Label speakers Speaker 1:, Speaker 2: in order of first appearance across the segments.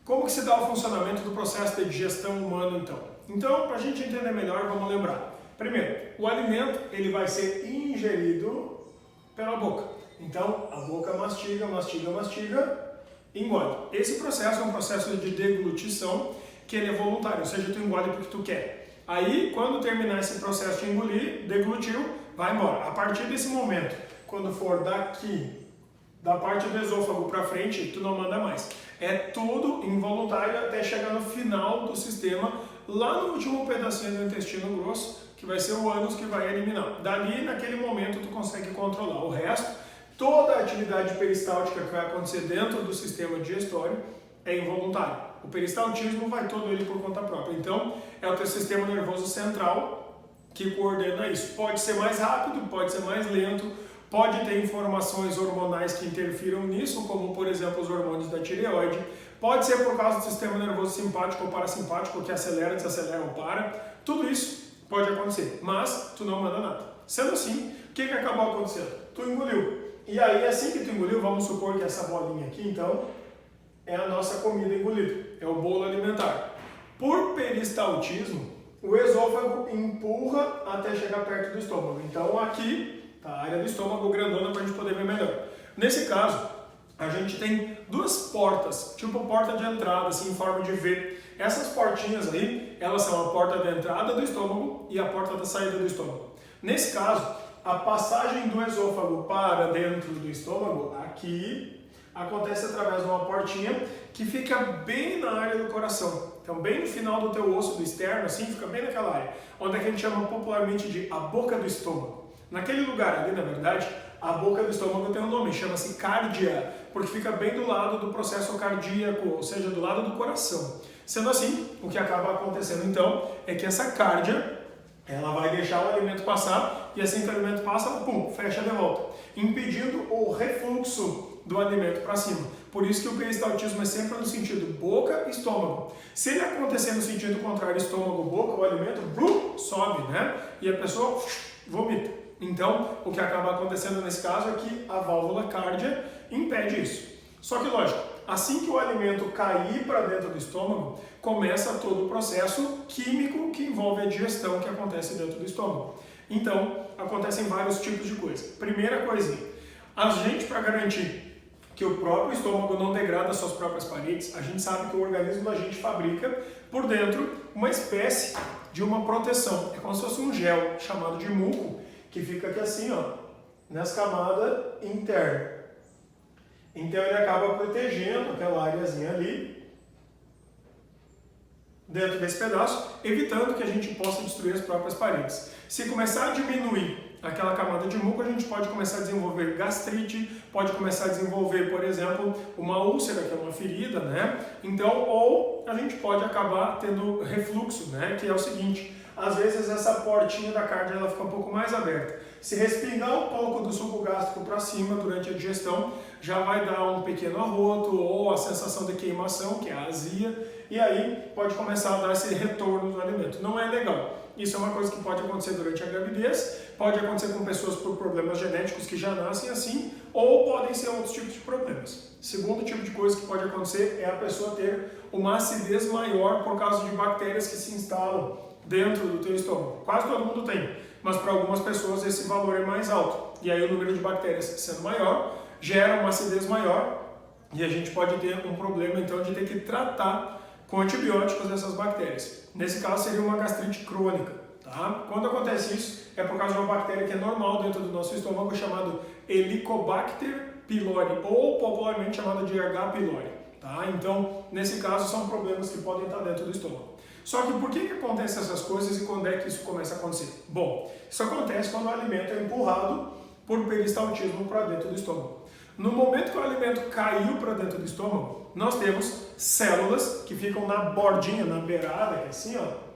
Speaker 1: Como que se dá o funcionamento do processo de digestão humano então? Então, para a gente entender melhor, vamos lembrar. Primeiro, o alimento ele vai ser ingerido pela boca. Então, a boca mastiga, mastiga, mastiga, engole. Esse processo é um processo de deglutição que ele é voluntário, ou seja, tu engole porque tu quer. Aí, quando terminar esse processo de engolir, deglutiu, vai embora. A partir desse momento, quando for daqui, da parte do esôfago para frente, tu não manda mais. É tudo involuntário até chegar no final do sistema, lá no último pedacinho do intestino grosso, que vai ser o ânus que vai eliminar. Dali, naquele momento, tu consegue controlar. O resto, toda a atividade peristáltica que vai acontecer dentro do sistema digestório é involuntária. O peristaltismo vai todo ele por conta própria. Então, é o teu sistema nervoso central que coordena isso. Pode ser mais rápido, pode ser mais lento, pode ter informações hormonais que interfiram nisso, como, por exemplo, os hormônios da tireoide. Pode ser por causa do sistema nervoso simpático ou parasimpático, que acelera, desacelera ou para. Tudo isso pode acontecer, mas tu não manda nada. Sendo assim, o que acabou acontecendo? Tu engoliu. E aí, assim que tu engoliu, vamos supor que essa bolinha aqui, então, é a nossa comida engolida. É o bolo alimentar. Por peristaltismo, o esôfago empurra até chegar perto do estômago. Então, aqui tá a área do estômago grandona para a gente poder ver melhor. Nesse caso, a gente tem duas portas, tipo porta de entrada, assim, em forma de V. Essas portinhas aí, elas são a porta de entrada do estômago e a porta da saída do estômago. Nesse caso, a passagem do esôfago para dentro do estômago, aqui, acontece através de uma portinha que fica bem na área do coração. Então, bem no final do teu osso, do externo, assim, fica bem naquela área, onde é que a gente chama popularmente de a boca do estômago. Naquele lugar ali, na verdade, a boca do estômago tem um nome, chama-se cárdia, porque fica bem do lado do processo cardíaco, ou seja, do lado do coração. Sendo assim, o que acaba acontecendo então é que essa cárdia, ela vai deixar o alimento passar e assim que o alimento passa, pum, fecha de volta, impedindo o refluxo do alimento para cima. Por isso que o peristaltismo é sempre no sentido boca-estômago. Se ele acontecer no sentido contrário, estômago-boca, o alimento sobe, né? E a pessoa vomita. Então, o que acaba acontecendo nesse caso é que a válvula cárdia impede isso. Só que, lógico, assim que o alimento cair para dentro do estômago, começa todo o processo químico que envolve a digestão que acontece dentro do estômago. Então, acontecem vários tipos de coisa. Primeira coisinha, a gente, para garantir que o próprio estômago não degrada suas próprias paredes, a gente sabe que o organismo da gente fabrica por dentro uma espécie de uma proteção. É como se fosse um gel chamado de muco, que fica aqui assim, ó, nessa camada interna. Então ele acaba protegendo aquela areazinha ali, dentro desse pedaço, evitando que a gente possa destruir as próprias paredes. Se começar a diminuir aquela camada de muco, a gente pode começar a desenvolver gastrite, pode começar a desenvolver, por exemplo, uma úlcera, que é uma ferida, né? Então, ou a gente pode acabar tendo refluxo, né? Que é o seguinte, às vezes essa portinha da cárdia ela fica um pouco mais aberta. Se respingar um pouco do suco gástrico para cima durante a digestão, já vai dar um pequeno arroto ou a sensação de queimação, que é a azia, e aí pode começar a dar esse retorno do alimento. Não é legal. Isso é uma coisa que pode acontecer durante a gravidez, pode acontecer com pessoas por problemas genéticos que já nascem assim, ou podem ser outros tipos de problemas. Segundo tipo de coisa que pode acontecer é a pessoa ter uma acidez maior por causa de bactérias que se instalam dentro do teu estômago. Quase todo mundo tem, mas para algumas pessoas esse valor é mais alto. E aí o número de bactérias sendo maior, gera uma acidez maior e a gente pode ter um problema então de ter que tratar com antibióticos dessas bactérias. Nesse caso seria uma gastrite crônica. Tá? Quando acontece isso, é por causa de uma bactéria que é normal dentro do nosso estômago, chamado Helicobacter pylori, ou popularmente chamada de H. pylori. Tá? Então, nesse caso, são problemas que podem estar dentro do estômago. Só que por que acontecem essas coisas e quando é que isso começa a acontecer? Bom, isso acontece quando o alimento é empurrado por peristaltismo para dentro do estômago. No momento que o alimento caiu para dentro do estômago, nós temos células que ficam na bordinha, na beirada, que é assim, ó,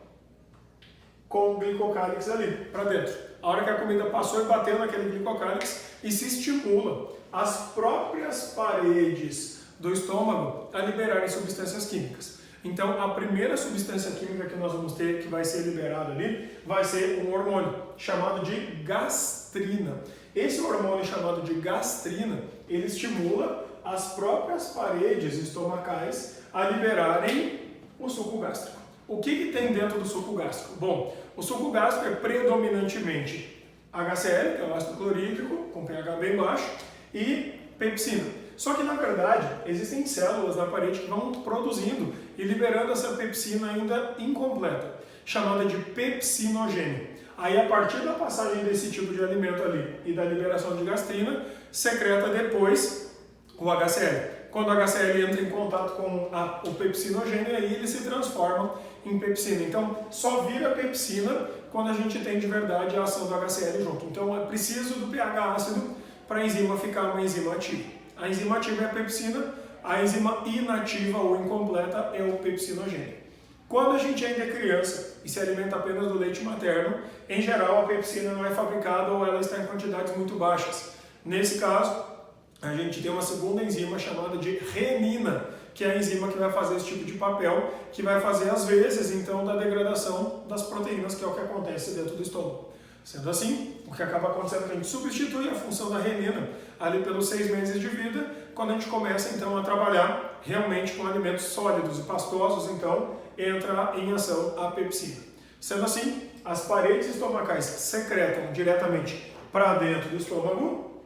Speaker 1: com o glicocálix ali, para dentro. A hora que a comida passou e bateu naquele glicocálix e se estimula as próprias paredes do estômago a liberarem substâncias químicas. Então, a primeira substância química que nós vamos ter, que vai ser liberada ali, vai ser um hormônio chamado de gastrina. Esse hormônio chamado de gastrina, ele estimula as próprias paredes estomacais a liberarem o suco gástrico. O que tem dentro do suco gástrico? Bom, o suco gástrico é predominantemente HCl, que é o ácido clorídrico, com pH bem baixo, e pepsina. Só que, na verdade, existem células na parede que vão produzindo e liberando essa pepsina ainda incompleta, chamada de pepsinogênio. Aí, a partir da passagem desse tipo de alimento ali e da liberação de gastrina, secreta depois o HCl. Quando o HCl entra em contato com o pepsinogênio, aí ele se transforma em pepsina. Então, só vira pepsina quando a gente tem de verdade a ação do HCl junto. Então, é preciso do pH ácido para a enzima ficar uma enzima ativa. A enzima ativa é a pepsina, a enzima inativa ou incompleta é o pepsinogênio. Quando a gente ainda é criança e se alimenta apenas do leite materno, em geral a pepsina não é fabricada ou ela está em quantidades muito baixas. Nesse caso, a gente tem uma segunda enzima chamada de renina, que é a enzima que vai fazer esse tipo de papel, que vai fazer às vezes então da degradação das proteínas, que é o que acontece dentro do estômago. Sendo assim, o que acaba acontecendo é que a gente substitui a função da renina ali pelos 6 meses de vida, quando a gente começa então a trabalhar realmente com alimentos sólidos e pastosos, então entra em ação a pepsina. Sendo assim, as paredes estomacais secretam diretamente para dentro do estômago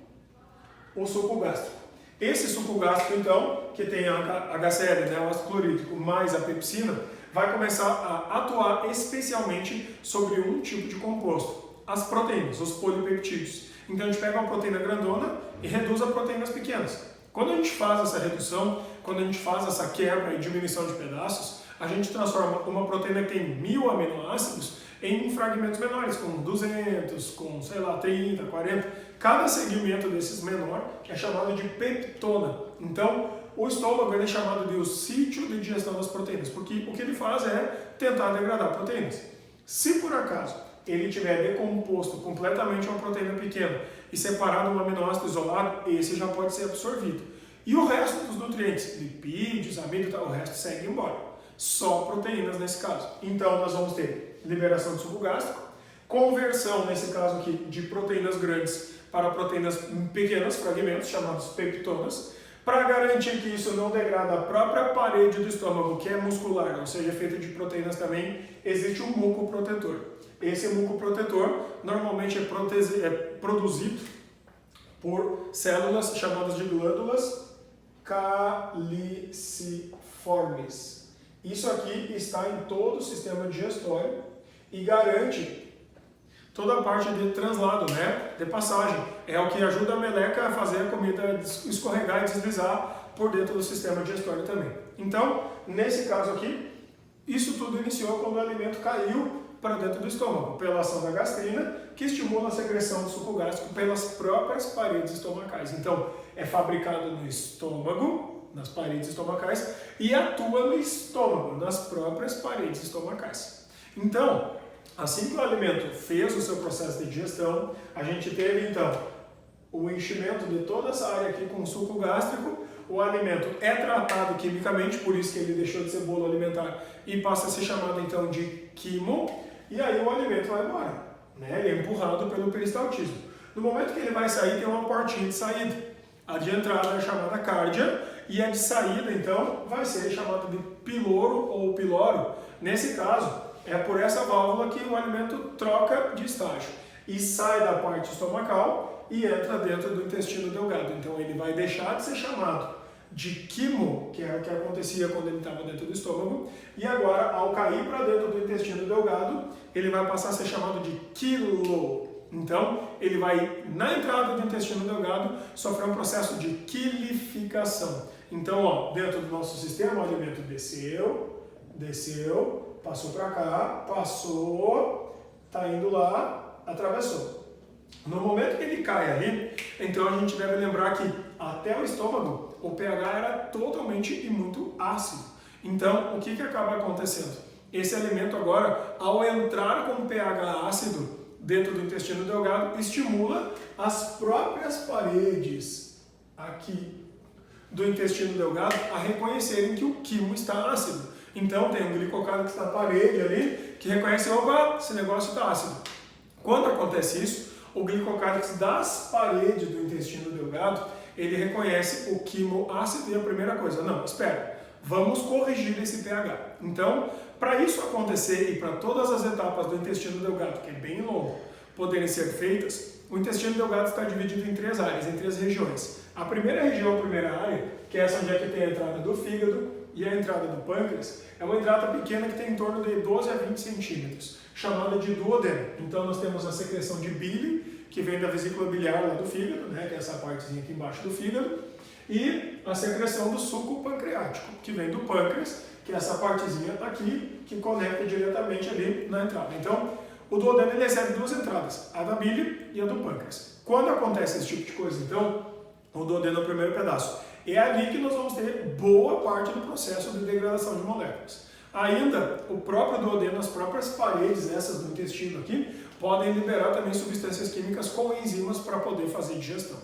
Speaker 1: o suco gástrico. Esse suco gástrico, então, que tem a HCl, né, o ácido clorídrico, mais a pepsina, vai começar a atuar especialmente sobre um tipo de composto, as proteínas, os polipeptídeos. Então a gente pega uma proteína grandona e reduz a proteínas pequenas. Quando a gente faz essa redução, quando a gente faz essa quebra e diminuição de pedaços, a gente transforma uma proteína que tem 1000 aminoácidos em fragmentos menores, com 200, com, sei lá, 30, 40. Cada segmento desses menor é chamado de peptona. Então, o estômago ele é chamado de o sítio de digestão das proteínas, porque o que ele faz é tentar degradar proteínas. Se por acaso ele tiver decomposto completamente uma proteína pequena e separado um aminoácido isolado, esse já pode ser absorvido. E o resto dos nutrientes, lipídios, amido e tal, o resto segue embora. Só proteínas nesse caso. Então nós vamos ter liberação de suco gástrico, conversão, nesse caso aqui, de proteínas grandes para proteínas pequenas, fragmentos, chamados peptonas, para garantir que isso não degrada a própria parede do estômago, que é muscular, ou seja, feita de proteínas também, existe um muco protetor. Esse muco protetor normalmente é produzido por células chamadas de glândulas caliciformes. Isso aqui está em todo o sistema digestório e garante toda a parte de translado, né, de passagem. É o que ajuda a meleca a fazer a comida escorregar e deslizar por dentro do sistema digestório também. Então, nesse caso aqui, isso tudo iniciou quando o alimento caiu para dentro do estômago, pela ação da gastrina, que estimula a secreção do suco gástrico pelas próprias paredes estomacais. Então, é fabricado no estômago, nas paredes estomacais, e atua no estômago, nas próprias paredes estomacais. Então, assim que o alimento fez o seu processo de digestão, a gente teve então o enchimento de toda essa área aqui com suco gástrico, o alimento é tratado quimicamente, por isso que ele deixou de ser bolo alimentar e passa a ser chamado então de quimo, e aí o alimento vai embora, né? Ele é empurrado pelo peristaltismo. No momento que ele vai sair, tem uma portinha de saída. A de entrada é chamada cárdia e a de saída então vai ser chamada de piloro ou piloro. Nesse caso, é por essa válvula que o alimento troca de estágio e sai da parte estomacal e entra dentro do intestino delgado. Então ele vai deixar de ser chamado de quimo, que era o que acontecia quando ele estava dentro do estômago, e agora, ao cair para dentro do intestino delgado, ele vai passar a ser chamado de quilo. Então, ele vai, na entrada do intestino delgado, sofrer um processo de quilificação. Então, ó, dentro do nosso sistema, o alimento desceu, passou para cá, passou, está indo lá, atravessou. No momento que ele cai ali, então a gente deve lembrar que até o estômago, o pH era totalmente e muito ácido. Então, o que acaba acontecendo? Esse alimento agora, ao entrar com pH ácido dentro do intestino delgado, estimula as próprias paredes aqui do intestino delgado a reconhecerem que o quimo está ácido. Então, tem um glicocálice que está na parede ali, que reconhece, opa, esse negócio está ácido. Quando acontece isso, o glicocálice das paredes do intestino delgado, ele reconhece o quimo ácido e a primeira coisa, não, espera, vamos corrigir esse pH. Então, para isso acontecer e para todas as etapas do intestino delgado, que é bem longo, poderem ser feitas, o intestino delgado está dividido em 3 áreas, em 3 regiões. A primeira região, a primeira área, que é essa onde é que tem a entrada do fígado e a entrada do pâncreas, é uma entrada pequena que tem em torno de 12 a 20 centímetros, chamada de duodeno. Então nós temos a secreção de bile, que vem da vesícula biliar lá do fígado, né, que é essa partezinha aqui embaixo do fígado, e a secreção do suco pancreático, que vem do pâncreas, que é essa partezinha aqui, que conecta diretamente ali na entrada. Então, o duodeno ele recebe 2 entradas, a da bile e a do pâncreas. Quando acontece esse tipo de coisa, então, o duodeno é o primeiro pedaço. É ali que nós vamos ter boa parte do processo de degradação de moléculas. Ainda, o próprio duodeno, as próprias paredes essas do intestino aqui, podem liberar também substâncias químicas com enzimas para poder fazer digestão.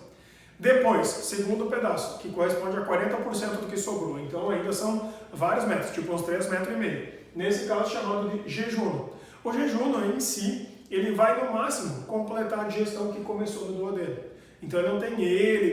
Speaker 1: Depois, segundo pedaço, que corresponde a 40% do que sobrou. Então ainda são vários metros, tipo uns 3,5 metros. Nesse caso chamado de jejuno. O jejuno em si, ele vai no máximo completar a digestão que começou no duodeno. Então ele não tem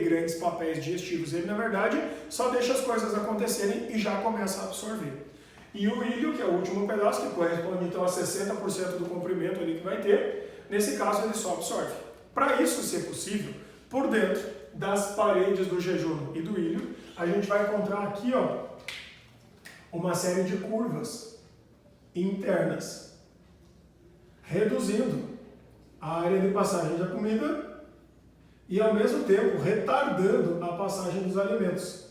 Speaker 1: grandes papéis digestivos. Ele na verdade só deixa as coisas acontecerem e já começa a absorver. E o ilho, que é o último pedaço, que corresponde então a 60% do comprimento ali que vai ter, nesse caso ele só absorve. Para isso ser possível, por dentro das paredes do jejuno e do ilho, a gente vai encontrar aqui ó, uma série de curvas internas, reduzindo a área de passagem da comida e ao mesmo tempo retardando a passagem dos alimentos.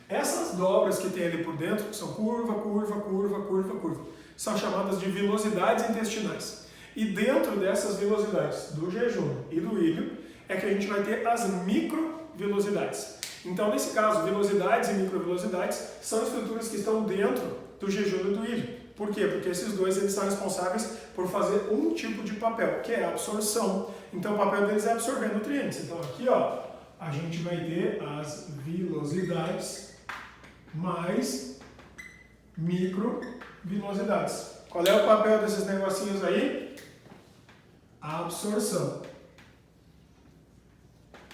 Speaker 1: Essas dobras que tem ali por dentro, que são curva, curva, curva, curva, curva, são chamadas de vilosidades intestinais. E dentro dessas vilosidades do jejuno e do ilho, é que a gente vai ter as microvilosidades. Então, nesse caso, velocidades e microvelocidades são estruturas que estão dentro do jejuno e do ilho. Por quê? Porque esses dois eles são responsáveis por fazer um tipo de papel, que é a absorção. Então, o papel deles é absorver nutrientes. Então, aqui, ó, a gente vai ter as vilosidades mais microvilosidades. Qual é o papel desses negocinhos aí? A absorção.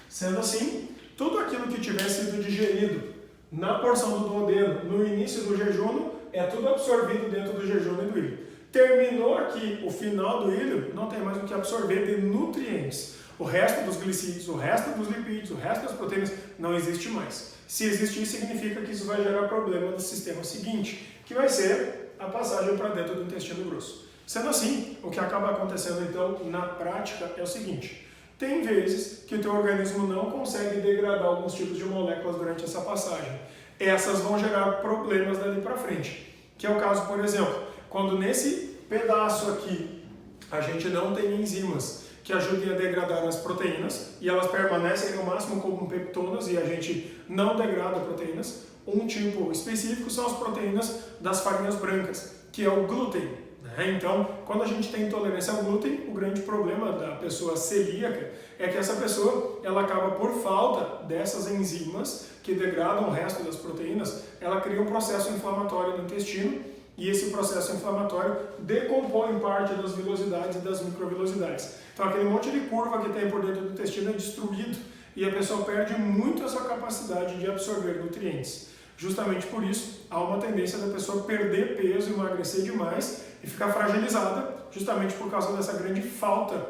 Speaker 1: Sendo assim, tudo aquilo que tiver sido digerido na porção do duodeno, no início do jejuno, é tudo absorvido dentro do jejuno e do ilho. Terminou aqui o final do ilho, não tem mais o que absorver de nutrientes. O resto dos glicídios, o resto dos lipídios, o resto das proteínas não existe mais. Se existir, significa que isso vai gerar problema no sistema seguinte, que vai ser a passagem para dentro do intestino grosso. Sendo assim, o que acaba acontecendo então na prática é o seguinte: tem vezes que o teu organismo não consegue degradar alguns tipos de moléculas durante essa passagem. Essas vão gerar problemas dali para frente. Que é o caso, por exemplo, quando nesse pedaço aqui a gente não tem enzimas que ajudem a degradar as proteínas e elas permanecem no máximo como peptonas e a gente não degrada proteínas. Um tipo específico são as proteínas das farinhas brancas, que é o glúten. Então, quando a gente tem intolerância ao glúten, o grande problema da pessoa celíaca é que essa pessoa, ela acaba por falta dessas enzimas que degradam o resto das proteínas, ela cria um processo inflamatório no intestino e esse processo inflamatório decompõe parte das vilosidades e das microvilosidades. Então, aquele monte de curva que tem por dentro do intestino é destruído e a pessoa perde muito a sua capacidade de absorver nutrientes. Justamente por isso, há uma tendência da pessoa perder peso, emagrecer demais e ficar fragilizada, justamente por causa dessa grande falta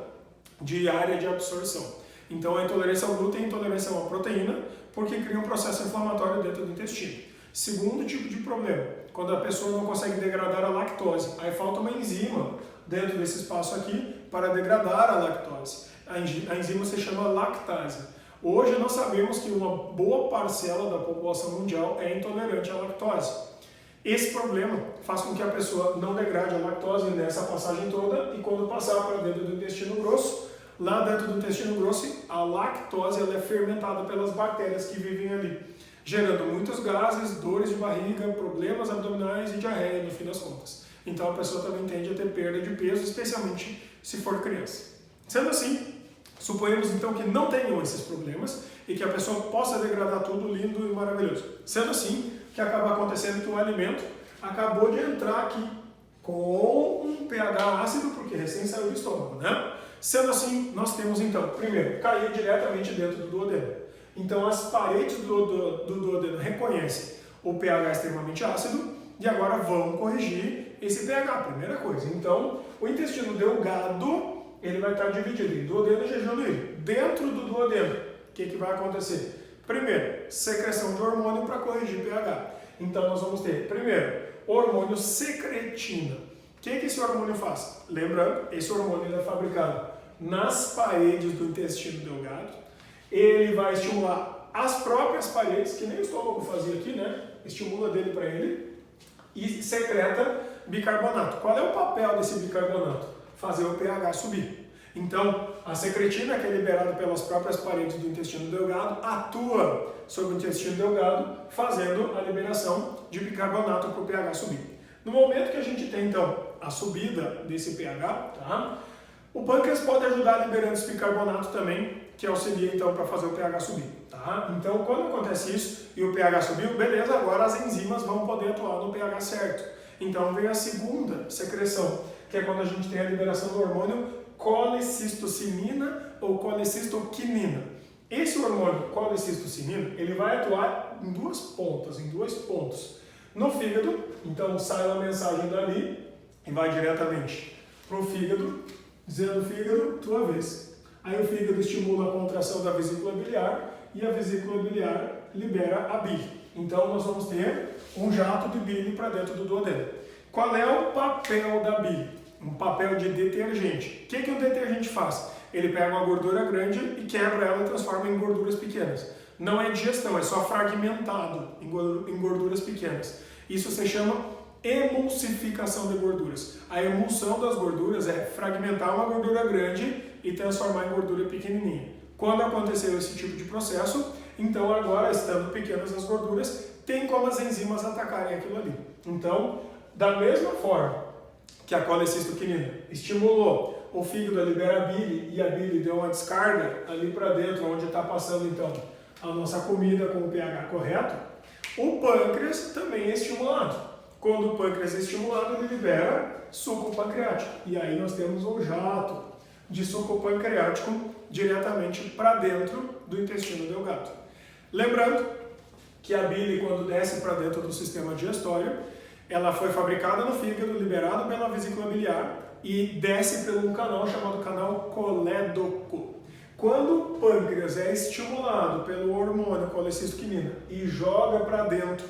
Speaker 1: de área de absorção. Então, a intolerância ao glúten e a intolerância a uma proteína, porque cria um processo inflamatório dentro do intestino. Segundo tipo de problema, quando a pessoa não consegue degradar a lactose, aí falta uma enzima dentro desse espaço aqui para degradar a lactose. A enzima se chama lactase. Hoje nós sabemos que uma boa parcela da população mundial é intolerante à lactose. Esse problema faz com que a pessoa não degrade a lactose nessa passagem toda e quando passar para dentro do intestino grosso, lá dentro do intestino grosso, a lactose ela é fermentada pelas bactérias que vivem ali, gerando muitos gases, dores de barriga, problemas abdominais e diarreia no fim das contas. Então a pessoa também tende a ter perda de peso, especialmente se for criança. Sendo assim, suponhamos então que não tenham esses problemas e que a pessoa possa degradar tudo lindo e maravilhoso. Sendo assim, o que acaba acontecendo é que o alimento acabou de entrar aqui com um pH ácido, porque recém saiu do estômago, né? Sendo assim, nós temos então, primeiro, cair diretamente dentro do duodeno. Então as paredes do duodeno reconhecem o pH extremamente ácido e agora vamos corrigir esse pH, primeira coisa. Então, o intestino delgado, ele vai estar dividido em duodeno e jejum hídrico. Dentro do duodeno, o que vai acontecer? Primeiro, secreção de hormônio para corrigir pH. Então, nós vamos ter, primeiro, hormônio secretina. O que esse hormônio faz? Lembrando, esse hormônio é fabricado nas paredes do intestino delgado. Ele vai estimular as próprias paredes, que nem o estômago fazia aqui, né? Estimula dele para ele e secreta bicarbonato. Qual é o papel desse bicarbonato? Fazer o pH subir. Então, a secretina, que é liberada pelas próprias paredes do intestino delgado, atua sobre o intestino delgado, fazendo a liberação de bicarbonato para o pH subir. No momento que a gente tem, então, a subida desse pH, tá? O pâncreas pode ajudar liberando esse bicarbonato também, que auxilia, então, para fazer o pH subir, tá? Então, quando acontece isso e o pH subiu, beleza, agora as enzimas vão poder atuar no pH certo. Então, vem a segunda secreção, que é quando a gente tem a liberação do hormônio colecistocinina ou colecistoquinina. Esse hormônio colecistocinina, ele vai atuar em duas pontas, em dois pontos. No fígado, então sai uma mensagem dali e vai diretamente para o fígado, dizendo: fígado, tua vez. Aí o fígado estimula a contração da vesícula biliar e a vesícula biliar libera a bile. Então nós vamos ter um jato de bile para dentro do duodeno. Qual é o papel da bile? Um papel de detergente. O que o detergente faz? Ele pega uma gordura grande e quebra ela e transforma em gorduras pequenas. Não é digestão, é só fragmentado em gorduras pequenas. Isso se chama emulsificação de gorduras. A emulsão das gorduras é fragmentar uma gordura grande e transformar em gordura pequenininha. Quando aconteceu esse tipo de processo, então agora, estando pequenas as gorduras, tem como as enzimas atacarem aquilo ali. Então, da mesma forma que a colecistoquinina estimulou o fígado a liberar a bile e a bile deu uma descarga ali para dentro, onde está passando então a nossa comida com o pH correto, o pâncreas também é estimulado. Quando o pâncreas é estimulado, ele libera suco pancreático. E aí nós temos um jato de suco pancreático diretamente para dentro do intestino delgado. Lembrando que a bile, quando desce para dentro do sistema digestório, ela foi fabricada no fígado, liberada pela vesícula biliar e desce por um canal chamado canal colédoco. Quando o pâncreas é estimulado pelo hormônio colecistoquinina e joga para dentro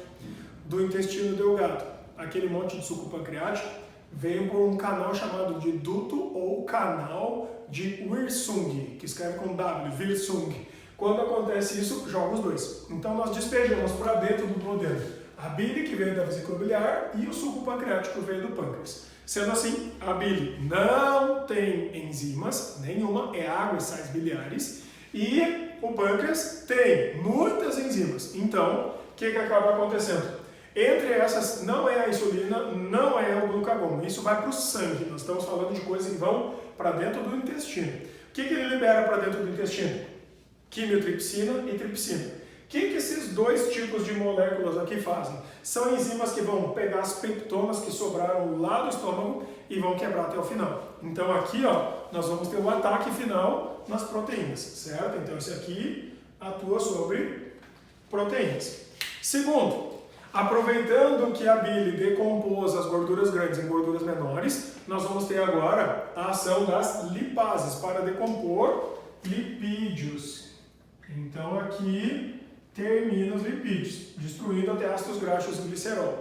Speaker 1: do intestino delgado aquele monte de suco pancreático, vem por um canal chamado de duto ou canal de Wirsung, que escreve com W, Wirsung. Quando acontece isso, joga os dois. Então nós despejamos para dentro do duodeno a bile, que veio da vesícula biliar, e o suco pancreático veio do pâncreas. Sendo assim, a bile não tem enzimas nenhuma, é água e sais biliares, e o pâncreas tem muitas enzimas. Então, o que acaba acontecendo? Entre essas, não é a insulina, não é o glucagon, isso vai para o sangue. Nós estamos falando de coisas que vão para dentro do intestino. O que ele libera para dentro do intestino? Quimiotripsina e tripsina. O que esses dois tipos de moléculas aqui fazem? São enzimas que vão pegar as peptonas que sobraram lá do estômago e vão quebrar até o final. Então aqui, ó, nós vamos ter o ataque final nas proteínas, certo? Então esse aqui atua sobre proteínas. Segundo, aproveitando que a bile decompôs as gorduras grandes em gorduras menores, nós vamos ter agora a ação das lipases para decompor lipídios. Então aqui termina os lipídios, destruindo até ácidos graxos e glicerol.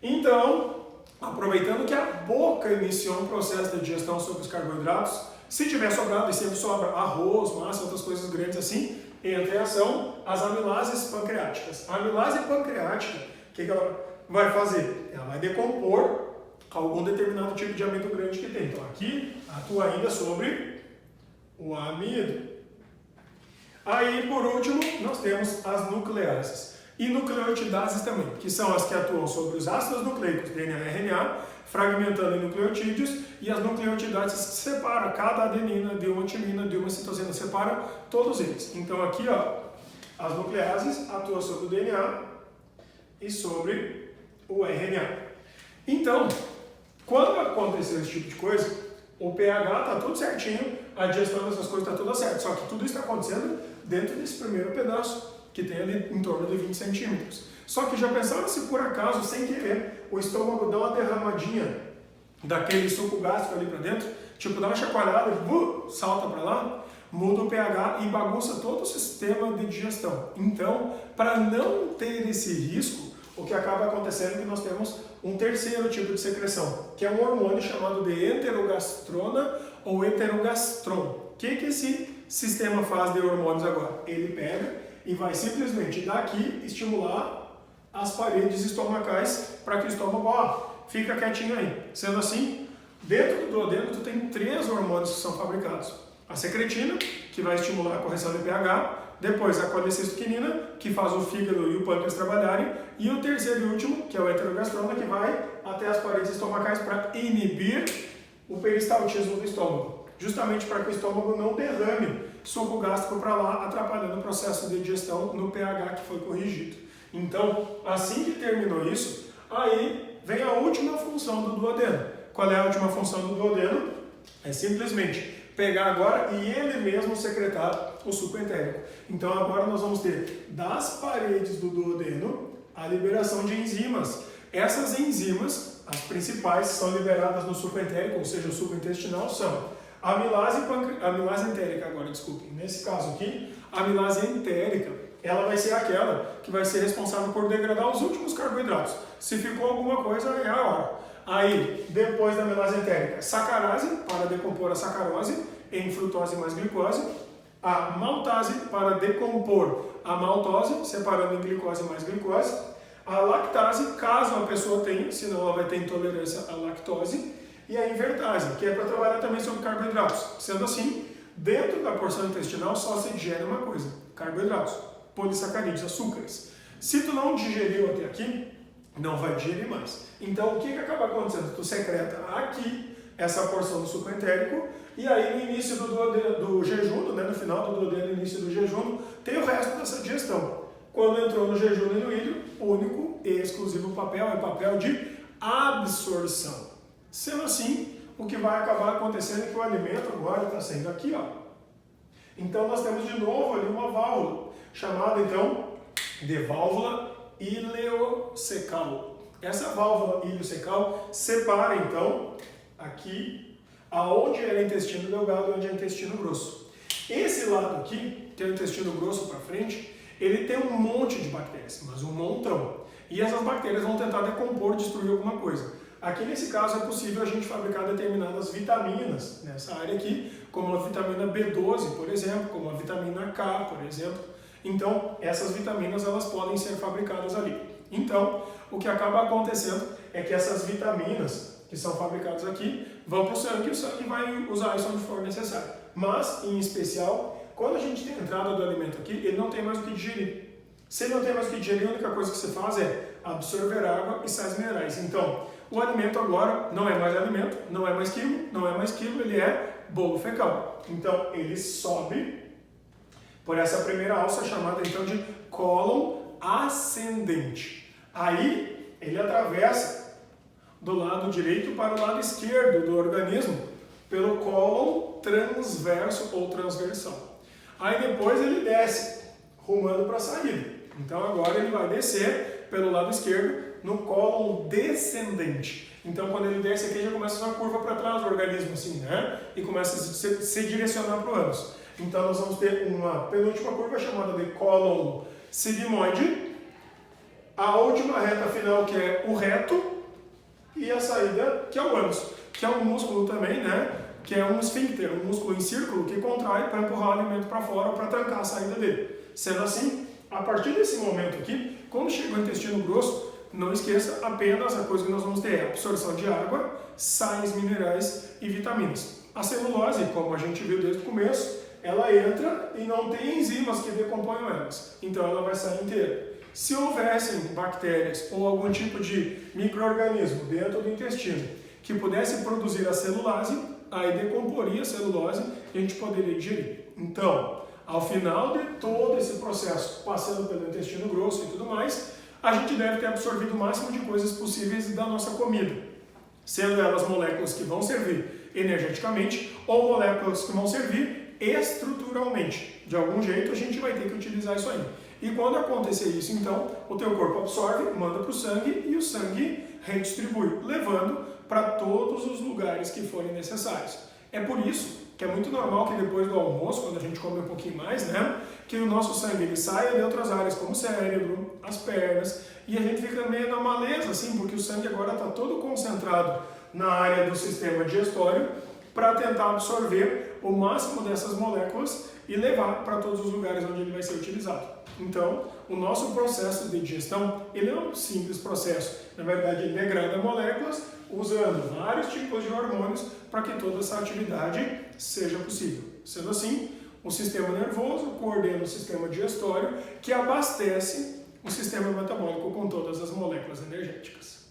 Speaker 1: Então, aproveitando que a boca iniciou um processo de digestão sobre os carboidratos, se tiver sobrado, e sempre sobra arroz, massa, outras coisas grandes assim, entra em ação as amilases pancreáticas. A amilase pancreática, o que ela vai fazer? Ela vai decompor algum determinado tipo de amido grande que tem. Então aqui atua ainda sobre o amido. Aí, por último, nós temos as nucleases e nucleotidases também, que são as que atuam sobre os ácidos nucleicos, DNA e RNA, fragmentando em nucleotídeos, e as nucleotidases que separam cada adenina de uma timina, de uma citosina, separam todos eles. Então aqui, ó, as nucleases atuam sobre o DNA e sobre o RNA. Então, quando aconteceu esse tipo de coisa, o pH está tudo certinho, a digestão dessas coisas está tudo certo, só que tudo isso está acontecendo dentro desse primeiro pedaço, que tem ali em torno de 20 centímetros. Só que já pensaram se por acaso, sem querer, o estômago dá uma derramadinha daquele suco gástrico ali para dentro, tipo dá uma chacoalhada e salta para lá, muda o pH e bagunça todo o sistema de digestão. Então, para não ter esse risco, o que acaba acontecendo é que nós temos um terceiro tipo de secreção, que é um hormônio chamado de enterogastrona ou enterogastron. O que esse sistema faz de hormônios agora? Ele pega e vai simplesmente daqui estimular as paredes estomacais para que o estômago fica quietinho aí. Sendo assim, dentro do duodeno tu tem 3 hormônios que são fabricados. A secretina, que vai estimular a correção de pH, depois a colecistoquinina, que faz o fígado e o pâncreas trabalharem, e o terceiro e último, que é o enterogastrona, que vai até as paredes estomacais para inibir o peristaltismo do estômago, justamente para que o estômago não derrame suco gástrico para lá, atrapalhando o processo de digestão no pH que foi corrigido. Então, assim que terminou isso, aí vem a última função do duodeno. Qual é a última função do duodeno? É simplesmente pegar agora e ele mesmo secretar o suco entérico. Então agora nós vamos ter das paredes do duodeno a liberação de enzimas. Essas enzimas, as principais, são liberadas no suco entérico, ou seja, o suco intestinal, são a amilase entérica agora, desculpem. Nesse caso aqui, a amilase entérica, ela vai ser aquela que vai ser responsável por degradar os últimos carboidratos. Se ficou alguma coisa, é a hora. Aí, depois da amilase entérica, sacarase, para decompor a sacarose em frutose mais glicose. A maltase, para decompor a maltose, separando em glicose mais glicose. A lactase, caso a pessoa tenha, senão ela vai ter intolerância à lactose. E a invertase, que é para trabalhar também sobre carboidratos. Sendo assim, dentro da porção intestinal só se digere uma coisa: carboidratos, polissacarídeos, açúcares. Se tu não digeriu até aqui, não vai digerir mais. Então, o que acaba acontecendo? Tu secreta aqui essa porção do suco entérico, e aí no início do jejum, né, no final do duodeno, no início do jejum, tem o resto dessa digestão. Quando entrou no jejum e no ilho, o único e exclusivo papel é o papel de absorção. Sendo assim, o que vai acabar acontecendo é que o alimento agora está saindo aqui, ó. Então nós temos de novo ali uma válvula, chamada então de válvula ileocecal. Essa válvula ileocecal separa então aqui aonde é intestino delgado e onde é intestino grosso. Esse lado aqui, que é o intestino grosso para frente, ele tem um monte de bactérias, mas um montão. E essas bactérias vão tentar decompor, destruir alguma coisa. Aqui nesse caso é possível a gente fabricar determinadas vitaminas nessa área aqui, como a vitamina B12, por exemplo, como a vitamina K, por exemplo. Então, essas vitaminas elas podem ser fabricadas ali. Então, o que acaba acontecendo é que essas vitaminas que são fabricadas aqui vão para o sangue e o sangue vai usar isso onde for necessário. Mas, em especial, quando a gente tem a entrada do alimento aqui, ele não tem mais o que digerir. Se ele não tem mais o que digerir, a única coisa que você faz é absorver água e sais minerais. Então, o alimento agora não é mais alimento, não é mais quilo, ele é bolo fecal. Então, ele sobe por essa primeira alça chamada então de cólon ascendente. Aí, ele atravessa do lado direito para o lado esquerdo do organismo pelo cólon transverso ou transversal. Aí depois ele desce, rumando para a saída. Então agora ele vai descer pelo lado esquerdo no cólon descendente. Então quando ele desce aqui já começa uma curva para trás do organismo assim, né? E começa a se direcionar para o ânus. Então nós vamos ter uma penúltima curva chamada de cólon sigmoide, a última reta final que é o reto e a saída que é o ânus, que é um músculo também, né? Que é um esfíncter, um músculo em círculo que contrai para empurrar o alimento para fora ou para trancar a saída dele. Sendo assim, a partir desse momento aqui, quando chega o intestino grosso, não esqueça apenas a coisa que nós vamos ter é a absorção de água, sais minerais e vitaminas. A celulose, como a gente viu desde o começo, ela entra e não tem enzimas que decomponham elas, então ela vai sair inteira. Se houvessem bactérias ou algum tipo de micro-organismo dentro do intestino que pudesse produzir a celulase, aí decomporia a celulose e a gente poderia digerir. Então, ao final de todo esse processo, passando pelo intestino grosso e tudo mais, a gente deve ter absorvido o máximo de coisas possíveis da nossa comida, sendo elas moléculas que vão servir energeticamente ou moléculas que vão servir estruturalmente. De algum jeito a gente vai ter que utilizar isso aí. E quando acontecer isso, então, o teu corpo absorve, manda para o sangue e o sangue redistribui, levando para todos os lugares que forem necessários. É por isso que é muito normal que depois do almoço, quando a gente come um pouquinho mais, né, que o nosso sangue ele saia de outras áreas, como o cérebro, as pernas, e a gente fica meio na maleza, assim, porque o sangue agora está todo concentrado na área do sistema digestório para tentar absorver o máximo dessas moléculas e levar para todos os lugares onde ele vai ser utilizado. Então, o nosso processo de digestão, ele é um simples processo. Na verdade, ele degrada moléculas usando vários tipos de hormônios para que toda essa atividade seja possível. Sendo assim, o sistema nervoso coordena o sistema digestório que abastece o sistema metabólico com todas as moléculas energéticas.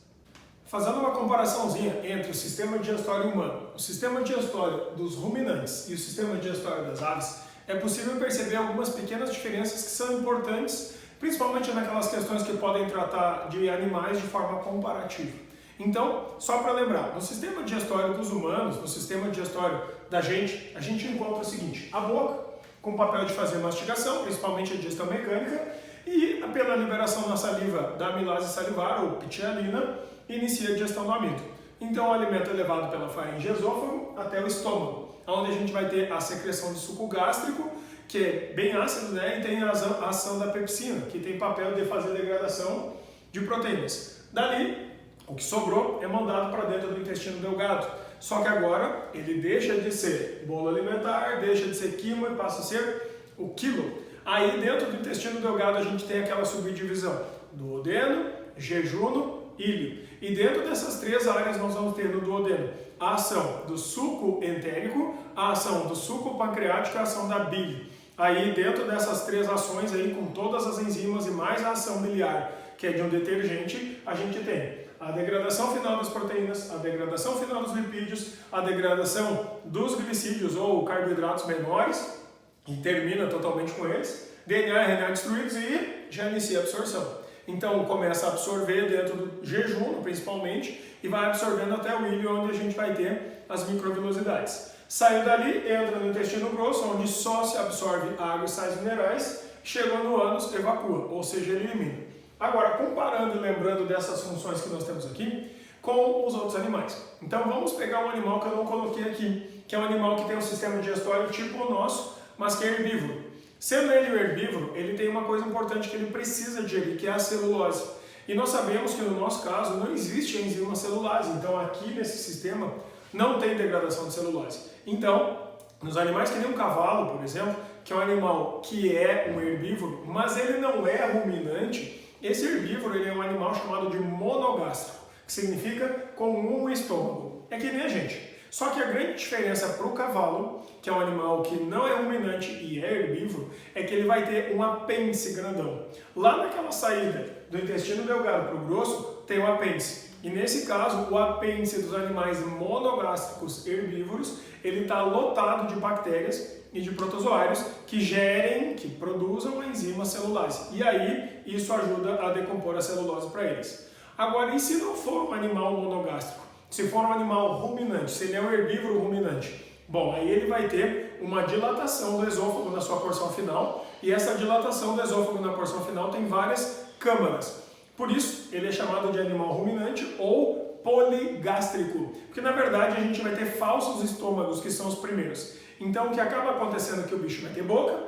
Speaker 1: Fazendo uma comparaçãozinha entre o sistema digestório humano, o sistema digestório dos ruminantes e o sistema digestório das aves, é possível perceber algumas pequenas diferenças que são importantes, principalmente naquelas questões que podem tratar de animais de forma comparativa. Então, só para lembrar, no sistema digestório dos humanos, no sistema digestório da gente, a gente encontra o seguinte: a boca, com o papel de fazer mastigação, principalmente a digestão mecânica, e pela liberação na saliva da amilase salivar, ou pitialina, inicia a digestão do amido. Então, o alimento é levado pela faringe e esôfago até o estômago, onde a gente vai ter a secreção de suco gástrico, que é bem ácido, né? E tem a ação da pepsina, que tem papel de fazer degradação de proteínas. Dali, o que sobrou é mandado para dentro do intestino delgado. Só que agora ele deixa de ser bolo alimentar, deixa de ser quimo e passa a ser o quilo. Aí dentro do intestino delgado a gente tem aquela subdivisão: duodeno, jejuno, íleo. E dentro dessas três áreas nós vamos ter no duodeno a ação do suco entérico, a ação do suco pancreático e a ação da bile. Aí dentro dessas três ações aí, com todas as enzimas e mais a ação biliar, que é de um detergente, a gente tem a degradação final das proteínas, a degradação final dos lipídios, a degradação dos glicídios ou carboidratos menores, e termina totalmente com eles, DNA e RNA destruídos e já inicia a absorção. Então começa a absorver dentro do jejum, principalmente, e vai absorvendo até o íleo, onde a gente vai ter as microvilosidades. Saiu dali, entra no intestino grosso, onde só se absorve água e sais minerais, chegou no ânus, evacua, ou seja, ele elimina. Agora, comparando e lembrando dessas funções que nós temos aqui com os outros animais. Então vamos pegar um animal que eu não coloquei aqui, que é um animal que tem um sistema digestório tipo o nosso, mas que é herbívoro. Sendo ele herbívoro, ele tem uma coisa importante que ele precisa digerir, que é a celulose. E nós sabemos que no nosso caso não existe a enzima celulase, então aqui nesse sistema não tem degradação de celulose. Então, nos animais que nem um cavalo, por exemplo, que é um animal que é um herbívoro, mas ele não é ruminante, esse herbívoro ele é um animal chamado de monogástrico, que significa com um estômago. É que nem a gente. Só que a grande diferença para o cavalo, que é um animal que não é ruminante e é herbívoro, é que ele vai ter um apêndice grandão. Lá naquela saída do intestino delgado para o grosso, tem o apêndice. E nesse caso, o apêndice dos animais monogástricos herbívoros, ele está lotado de bactérias e de protozoários que produzam a enzima celulase. E aí, isso ajuda a decompor a celulose para eles. Agora, e se não for um animal monogástrico? Se for um animal ruminante, se ele é um herbívoro ruminante, bom, aí ele vai ter uma dilatação do esôfago na sua porção final, e essa dilatação do esôfago na porção final tem várias câmaras. Por isso, ele é chamado de animal ruminante ou poligástrico, porque na verdade a gente vai ter falsos estômagos, que são os primeiros. Então, o que acaba acontecendo é que o bicho vai ter boca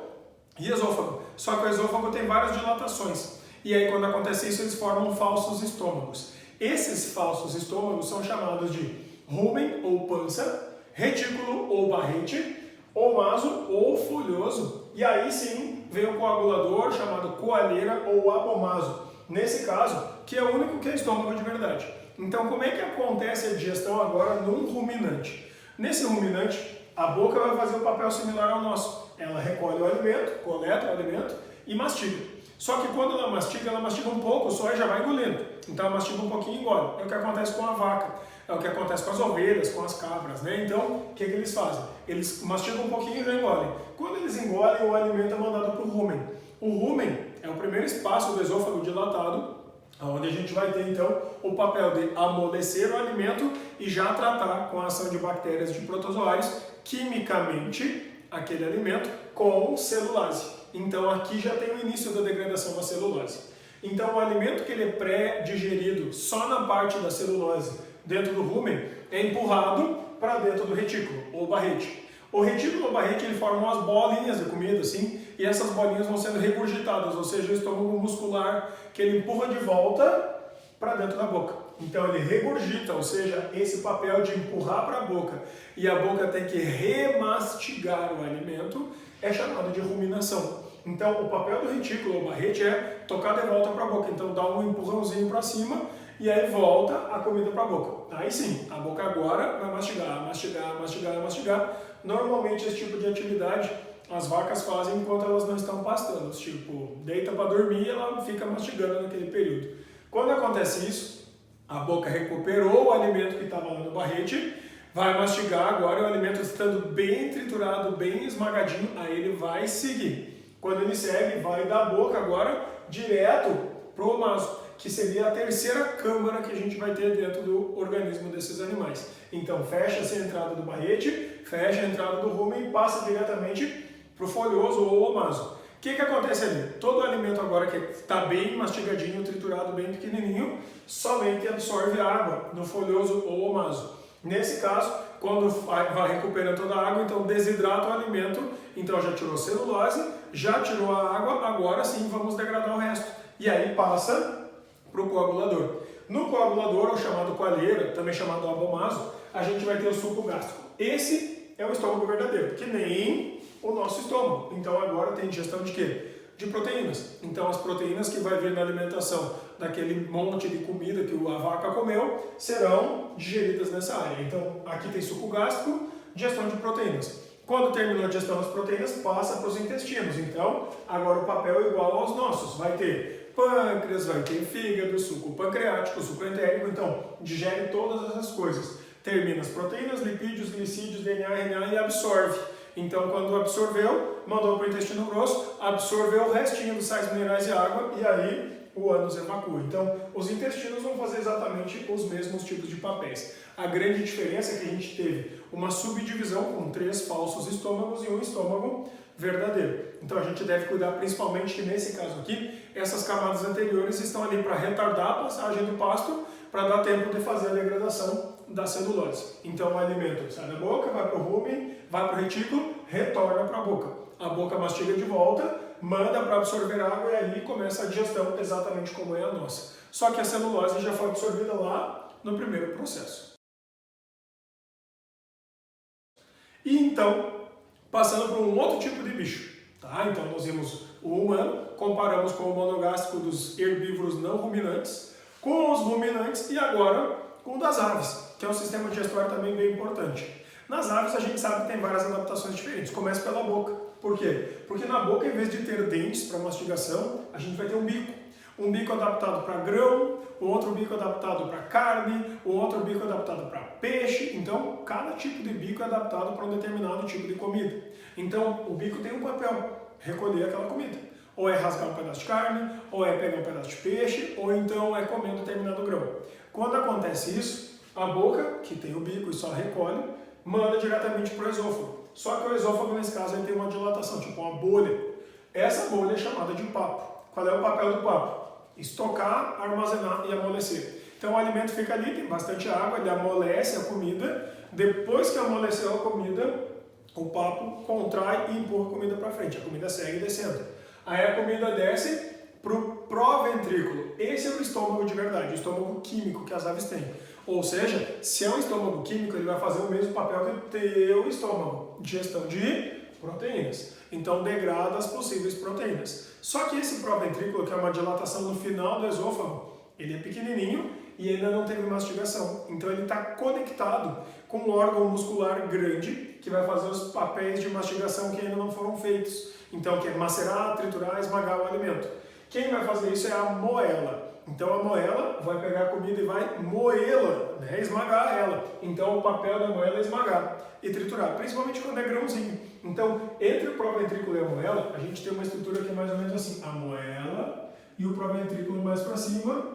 Speaker 1: e esôfago, só que o esôfago tem várias dilatações, e aí quando acontece isso, eles formam falsos estômagos. Esses falsos estômagos são chamados de rumen ou pança, retículo ou barrete, omaso ou folhoso, e aí sim vem o coagulador chamado coalheira ou abomaso, nesse caso, que é o único que é estômago de verdade. Então, como é que acontece a digestão agora num ruminante? Nesse ruminante, a boca vai fazer um papel similar ao nosso. Ela recolhe o alimento, coleta o alimento e mastiga. Só que quando ela mastiga um pouco só e já vai engolindo. Então ela mastiga um pouquinho e engole. É o que acontece com a vaca, é o que acontece com as ovelhas, com as cabras, né? Então, o que eles fazem? Eles mastigam um pouquinho e já engolem. Quando eles engolem, o alimento é mandado para o rumen. O rumen é o primeiro espaço do esôfago dilatado, onde a gente vai ter então o papel de amolecer o alimento e já tratar com a ação de bactérias e de protozoários quimicamente aquele alimento com celulase. Então aqui já tem o início da degradação da celulose. Então o alimento que ele é pré-digerido só na parte da celulose dentro do rumen é empurrado para dentro do retículo ou barrete. O retículo ou barrete ele forma umas bolinhas de comida assim, e essas bolinhas vão sendo regurgitadas, ou seja, o estômago muscular que ele empurra de volta para dentro da boca. Então ele regurgita, ou seja, esse papel de empurrar para a boca e a boca tem que remastigar o alimento é chamado de ruminação. Então o papel do retículo ou barrete é tocar de volta para a boca, então dá um empurrãozinho para cima e aí volta a comida para a boca. Aí sim, a boca agora vai mastigar, mastigar, mastigar, mastigar. Normalmente esse tipo de atividade as vacas fazem enquanto elas não estão pastando, tipo, deita para dormir e ela fica mastigando naquele período. Quando acontece isso, a boca recuperou o alimento que estava lá no barrete, vai mastigar agora e o alimento estando bem triturado, bem esmagadinho, aí ele vai seguir. Quando ele segue, vai da boca agora direto para o omaso, que seria a terceira câmara que a gente vai ter dentro do organismo desses animais. Então fecha-se a entrada do barrete, fecha a entrada do rumen e passa diretamente para o folhoso ou omaso. O que acontece ali? Todo o alimento agora que está bem mastigadinho, triturado, bem pequenininho, somente absorve água no folhoso ou omaso. Nesse caso, quando vai recuperando toda a água, então desidrata o alimento, então já tirou celulose, já tirou a água, agora sim vamos degradar o resto. E aí passa para o coagulador. No coagulador, ou chamado coalheira, também chamado abomaso, a gente vai ter o suco gástrico. Esse é o estômago verdadeiro, que nem o nosso estômago. Então agora tem digestão de quê? De proteínas. Então as proteínas que vai vir na alimentação daquele monte de comida que a vaca comeu serão digeridas nessa área. Então aqui tem suco gástrico, digestão de proteínas. Quando terminou a digestão das proteínas, passa para os intestinos. Então agora o papel é igual aos nossos. Vai ter pâncreas, vai ter fígado, suco pancreático, suco entérico. Então digere todas essas coisas. Termina as proteínas, lipídios, glicídios, DNA, RNA e absorve. Então, quando absorveu, mandou para o intestino grosso, absorveu o restinho dos sais minerais e água e aí o ânus evacua. Então, os intestinos vão fazer exatamente os mesmos tipos de papéis. A grande diferença é que a gente teve uma subdivisão com 3 falsos estômagos e um estômago verdadeiro. Então, a gente deve cuidar principalmente que nesse caso aqui, essas camadas anteriores estão ali para retardar a passagem do pasto, para dar tempo de fazer a degradação da celulose. Então o alimento sai da boca, vai para o rumen, vai para o retículo, retorna para a boca. A boca mastiga de volta, manda para absorver água e aí começa a digestão exatamente como é a nossa. Só que a celulose já foi absorvida lá no primeiro processo. E então, passando para um outro tipo de bicho. Tá? Então nós vimos o humano, comparamos com o monogástrico dos herbívoros não ruminantes, com os ruminantes e agora com o das aves, que é um sistema digestório também bem importante. Nas aves a gente sabe que tem várias adaptações diferentes. Começa pela boca. Por quê? Porque na boca, em vez de ter dentes para mastigação, a gente vai ter um bico. Um bico adaptado para grão, um outro bico adaptado para carne, um outro bico adaptado para peixe. Então, cada tipo de bico é adaptado para um determinado tipo de comida. Então, o bico tem um papel, recolher aquela comida. Ou é rasgar um pedaço de carne, ou é pegar um pedaço de peixe, ou então é comer um determinado grão. Quando acontece isso, a boca, que tem o bico e só recolhe, manda diretamente para o esôfago. Só que o esôfago, nesse caso, ele tem uma dilatação, tipo uma bolha. Essa bolha é chamada de papo. Qual é o papel do papo? Estocar, armazenar e amolecer. Então o alimento fica ali, tem bastante água, ele amolece a comida. Depois que amoleceu a comida, o papo contrai e empurra a comida para frente. A comida segue descendo. Aí a comida desce para o proventrículo. Esse é o estômago de verdade, o estômago químico que as aves têm. Ou seja, se é um estômago químico, ele vai fazer o mesmo papel que o teu estômago, digestão de proteínas. Então degrada as possíveis proteínas. Só que esse proventrículo, que é uma dilatação no final do esôfago, ele é pequenininho e ainda não teve mastigação. Então ele está conectado com um órgão muscular grande que vai fazer os papéis de mastigação que ainda não foram feitos. Então, que é macerar, triturar, esmagar o alimento. Quem vai fazer isso é a moela. Então, a moela vai pegar a comida e vai moê-la, né? Esmagar ela. Então, o papel da moela é esmagar e triturar, principalmente quando é grãozinho. Então, entre o proventrículo e a moela, a gente tem uma estrutura que é mais ou menos assim. A moela e o proventrículo mais para cima.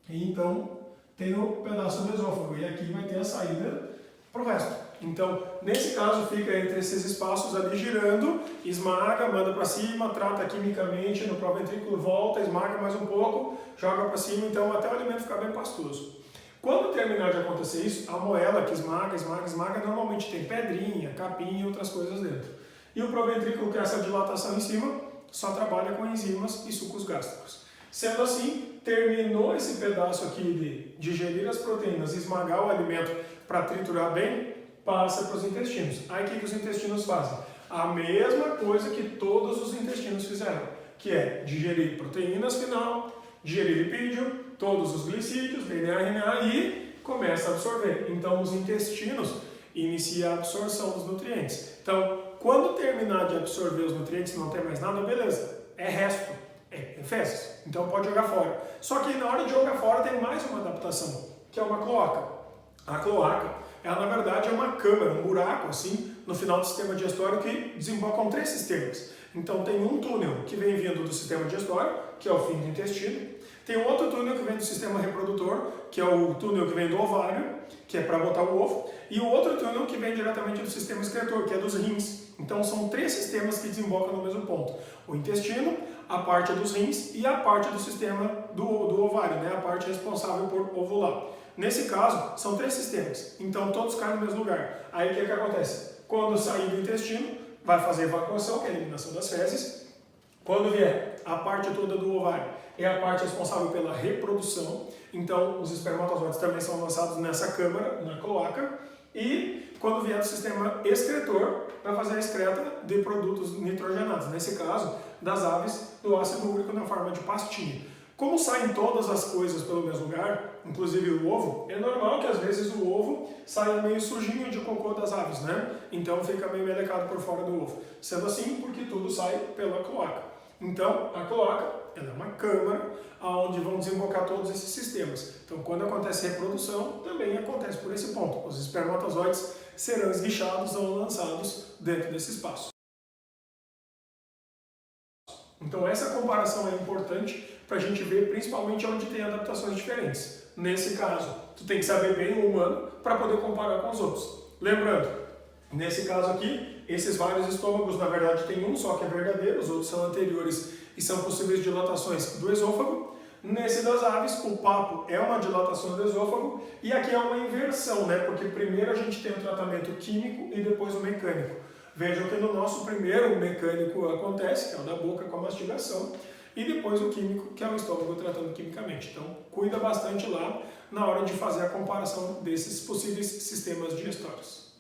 Speaker 1: E então, tem o pedaço do esôfago. E aqui vai ter a saída para o resto. Então, nesse caso, fica entre esses espaços ali girando, esmaga, manda para cima, trata quimicamente no proventrículo, volta, esmaga mais um pouco, joga para cima, então até o alimento ficar bem pastoso. Quando terminar de acontecer isso, a moela que esmaga, normalmente tem pedrinha, capim e outras coisas dentro. E o proventrículo, que é essa dilatação em cima, só trabalha com enzimas e sucos gástricos. Sendo assim, terminou esse pedaço aqui de digerir as proteínas, esmagar o alimento para triturar bem, passa para os intestinos. Aí o que os intestinos fazem? A mesma coisa que todos os intestinos fizeram, que é digerir proteínas final, digerir lipídio, todos os glicídios, DNA, RNA e começa a absorver. Então os intestinos iniciam a absorção dos nutrientes. Então, quando terminar de absorver os nutrientes e não tem mais nada, beleza, é resto, é fezes, então pode jogar fora. Só que na hora de jogar fora tem mais uma adaptação, que é uma cloaca. A cloaca, ela na verdade é uma câmara, um buraco assim, no final do sistema digestório que desembocam 3 sistemas. Então tem um túnel que vem vindo do sistema digestório, que é o fim do intestino. Tem um outro túnel que vem do sistema reprodutor, que é o túnel que vem do ovário, que é para botar o ovo. E o outro túnel que vem diretamente do sistema excretor, que é dos rins. Então são 3 sistemas que desembocam no mesmo ponto. O intestino, a parte dos rins e a parte do sistema do ovário, né? A parte responsável por ovular. Nesse caso, são 3 sistemas. Então todos caem no mesmo lugar. Aí o que acontece? Quando sair do intestino, vai fazer evacuação, que é a eliminação das fezes. Quando vier a parte toda do ovário, é a parte responsável pela reprodução. Então, os espermatozoides também são lançados nessa câmara, na cloaca. E quando vier do sistema excretor, vai fazer a excreta de produtos nitrogenados. Nesse caso, das aves, do ácido úrico na forma de pastinha. Como saem todas as coisas pelo mesmo lugar, inclusive o ovo, é normal que às vezes o ovo saia meio sujinho de cocô das aves, né? Então fica meio melecado por fora do ovo. Sendo assim, porque tudo sai pela cloaca. Então, a cloaca ela é uma câmara onde vão desembocar todos esses sistemas. Então, quando acontece reprodução, também acontece por esse ponto. Os espermatozoides serão esguichados ou lançados dentro desse espaço. Então, essa comparação é importante para a gente ver principalmente onde tem adaptações diferentes. Nesse caso, tu tem que saber bem o humano para poder comparar com os outros. Lembrando, nesse caso aqui, esses vários estômagos, na verdade, tem um só que é verdadeiro, os outros são anteriores e são possíveis dilatações do esôfago. Nesse das aves, o papo é uma dilatação do esôfago e aqui é uma inversão, né? Porque primeiro a gente tem o tratamento químico e depois o mecânico. Vejam que no nosso primeiro o mecânico acontece, que é o da boca com a mastigação, e depois o químico, que é o estômago tratando quimicamente. Então, cuida bastante lá na hora de fazer a comparação desses possíveis sistemas digestórios.